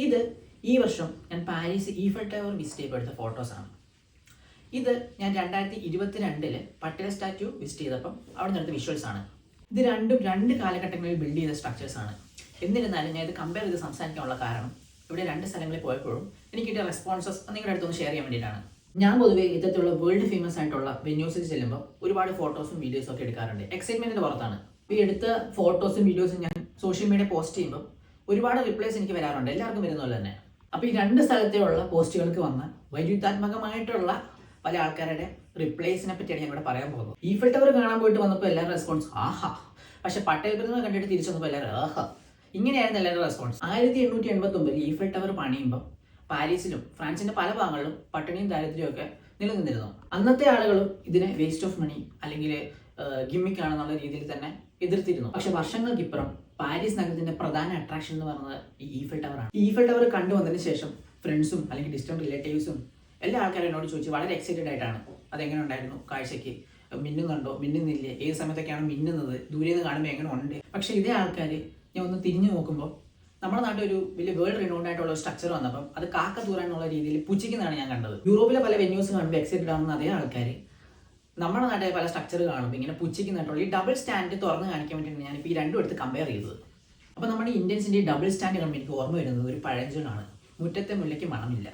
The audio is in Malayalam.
ഇത് ഈ വർഷം ഞാൻ പാരീസ് ഈഫൽ ടവർ വിസിറ്റ് ചെയ്ത് എടുത്ത ഫോട്ടോസാണ്. ഇത് ഞാൻ 2022 പട്ടേൽ സ്റ്റാറ്റ്യൂ വിസിറ്റ് ചെയ്തപ്പം അവിടെ നിന്നെടുത്ത വിഷ്വൽസ് ആണ്. ഇത് രണ്ട് കാലഘട്ടങ്ങളിൽ ബിൽഡ് ചെയ്ത സ്ട്രക്ചേഴ്സ് ആണ്. എന്നിരുന്നാലും ഞാൻ ഇത് കമ്പയർ ചെയ്ത് സംസാരിക്കാനുള്ള കാരണം ഇവിടെ 2 സ്ഥലങ്ങളിൽ പോയപ്പോഴും എനിക്ക് കിട്ടിയ റെസ്പോൺസസ് നിങ്ങളുടെ അടുത്തൊന്ന് ഷെയർ ചെയ്യാൻ വേണ്ടിയിട്ടാണ്. ഞാൻ പൊതുവേ ഇത്തരത്തിലുള്ള വേൾഡ് ഫേമസ് ആയിട്ടുള്ള വെന്യൂസിൽ ചെല്ലുമ്പോൾ ഒരുപാട് ഫോട്ടോസും വീഡിയോസും ഒക്കെ എടുക്കാറുണ്ട്. എക്സൈറ്റ്മെന്റിന്റെ പുറത്താണ്. ഈ എടുത്ത ഫോട്ടോസും വീഡിയോസും ഞാൻ സോഷ്യൽ മീഡിയ പോസ്റ്റ് ചെയ്യുമ്പോൾ ഒരുപാട് റിപ്ലൈസ് എനിക്ക് വരാറുണ്ട്, എല്ലാവർക്കും വരുന്ന പോലെ തന്നെ. അപ്പോൾ ഈ 2 സ്ഥലത്തെയുള്ള പോസ്റ്റുകൾക്ക് വന്ന വൈരുദ്ധാത്മകമായിട്ടുള്ള പല ആൾക്കാരുടെ റിപ്ലൈസിനെ പറ്റിയാണ് ഞാൻ ഇവിടെ പറയാൻ പോകുന്നത്. ഈഫൽ ടവർ കാണാൻ പോയിട്ട് വന്നപ്പോൾ എല്ലാവരും റെസ്പോൺസ് ആഹാ, പക്ഷെ പട്ടേൽ പ്രതിമ കണ്ടിട്ട് തിരിച്ചു വന്നപ്പോൾ എല്ലാവരും ആഹാ, ഇങ്ങനെയായിരുന്നു എല്ലാവരുടെ റെസ്പോൺസ്. 1889 ഈഫൽ ടവർ പണിയുമ്പോൾ പാരീസിലും ഫ്രാൻസിന്റെ പല ഭാഗങ്ങളിലും പട്ടിണിയും ദാരിദ്ര്യവും ഒക്കെ നിലനിന്നിരുന്നു. അന്നത്തെ ആളുകളും ഇതിനെ വേസ്റ്റ് ഓഫ് മണി അല്ലെങ്കിൽ ഗിമ്മിക് ആണെന്നുള്ള രീതിയിൽ തന്നെ എതിർത്തിരുന്നു. പക്ഷെ വർഷങ്ങൾക്കിപ്പുറം പാരീസ് നഗരത്തിന്റെ പ്രധാന അട്രാക്ഷൻ എന്ന് പറയുന്നത് ഈ ഈഫൽ ടവർ ആണ്. ഈഫൽ ടവർ കണ്ടുവന്നതിന് ശേഷം ഫ്രണ്ട്സും അല്ലെങ്കിൽ ഡിസ്റ്റന്റ് റിലേറ്റീവ്സും എല്ലാ ആൾക്കാരും എന്നോട് ചോദിച്ചു വളരെ എക്സൈറ്റഡ് ആയിട്ടാണ് അതെങ്ങനെ ഉണ്ടായിരുന്നു, കാഴ്ചയ്ക്ക് മിന്നുന്നുണ്ടോ, മിന്നുന്നില്ലേ, ഏത് സമയത്തൊക്കെയാണ് മിന്നുന്നത്, ദൂരെ നിന്ന് കാണുമ്പോൾ എങ്ങനെ ഉണ്ട്. പക്ഷെ ഇതേ ആൾക്കാർ ഞാൻ ഒന്ന് തിരിഞ്ഞു നോക്കുമ്പോൾ നമ്മുടെ നാട്ടിൽ ഒരു വലിയ വേൾഡ് റിനൗണ്ട് ആയിട്ടുള്ള ഒരു സ്ട്രക്ചർ വന്നപ്പം അത് കാക്ക തൂറാനുള്ള രീതിയിൽ പുച്ഛിക്കുന്നതാണ് ഞാൻ കണ്ടത്. യൂറോപ്പിലെ പല വെന്യൂസ് കാണുമ്പോൾ എക്സൈറ്റഡ് ആവുന്ന അതേ ആൾക്കാർ നമ്മുടെ നാട്ടിലെ പല സ്ട്രക്ചർ കാണുമ്പോൾ ഇങ്ങനെ പുച്ഛിക്കുന്നതായിട്ടുള്ള ഈ ഡബിൾ സ്റ്റാൻഡ് തുറന്ന് കാണിക്കാൻ വേണ്ടിയിട്ടാണ് ഞാനിപ്പോൾ ഈ രണ്ടും എടുത്ത് കമ്പയർ ചെയ്തത്. അപ്പോൾ നമ്മുടെ ഇന്ത്യൻസിൻ്റെ ഈ ഡബിൾ സ്റ്റാൻഡ് കാണുമ്പോൾ എനിക്ക് ഓർമ്മ വരുന്നത് ഒരു പഴഞ്ചൊല്ലാണ്, മുറ്റത്തെ മുല്ലയ്ക്ക് മണമില്ല.